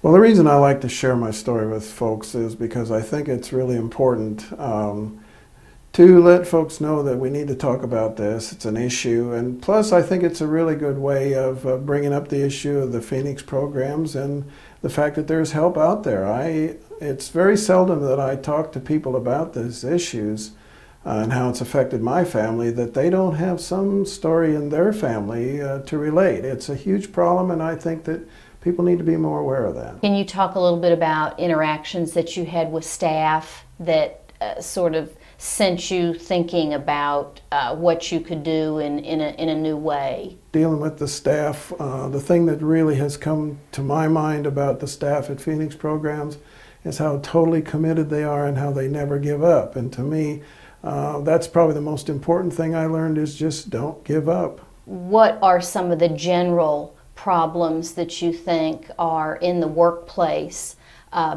Well, the reason I like to share my story with folks is because I think it's really important to let folks know that we need to talk about this. It's an issue, and plus I think it's a really good way of bringing up the issue of the Phoenix programs and the fact that there's help out there. It's very seldom that I talk to people about these issues and how it's affected my family that they don't have some story in their family to relate. It's a huge problem, and I think that people need to be more aware of that. Can you talk a little bit about interactions that you had with staff that sort of sent you thinking about what you could do in a new way? Dealing with the staff, the thing that really has come to my mind about the staff at Phoenix Programs is how totally committed they are and how they never give up. And to me, that's probably the most important thing I learned, is just don't give up. What are some of the general problems that you think are in the workplace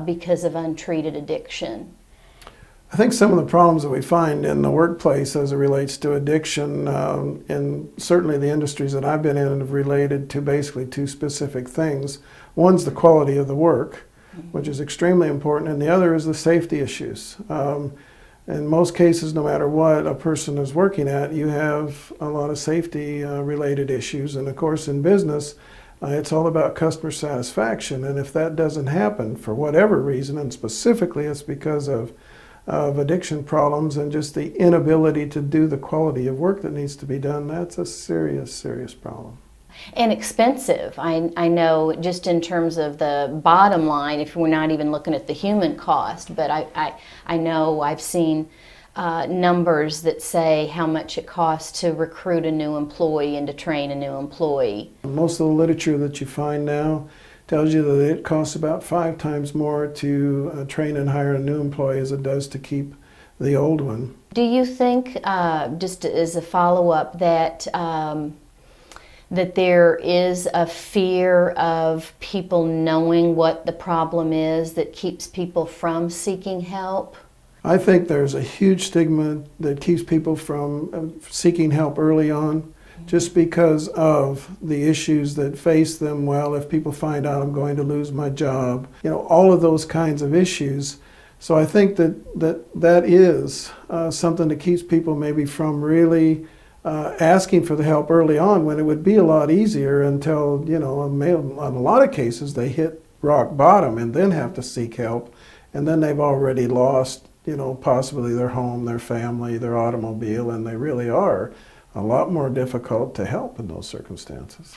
because of untreated addiction? I think some of the problems that we find in the workplace as it relates to addiction, and certainly the industries that I've been in, have related to basically two specific things. One's the quality of the work, which is extremely important, and the other is the safety issues. In most cases, no matter what a person is working at, you have a lot of safety related issues, and of course in business, it's all about customer satisfaction, and if that doesn't happen for whatever reason, and specifically it's because of addiction problems and just the inability to do the quality of work that needs to be done, that's a serious, serious problem. And expensive. I know, just in terms of the bottom line, if we're not even looking at the human cost, but I know I've seen numbers that say how much it costs to recruit a new employee and to train a new employee. Most of the literature that you find now tells you that it costs about 5 times more to train and hire a new employee as it does to keep the old one. Do you think, just as a follow-up, that that there is a fear of people knowing what the problem is that keeps people from seeking help? I think there's a huge stigma that keeps people from seeking help early on, just because of the issues that face them. Well, if people find out I'm going to lose my job, you know, all of those kinds of issues. So I think that is something that keeps people maybe from really asking for the help early on, when it would be a lot easier until, you know, in a lot of cases they hit rock bottom and then have to seek help, and then they've already lost, you know, possibly their home, their family, their automobile, and they really are a lot more difficult to help in those circumstances.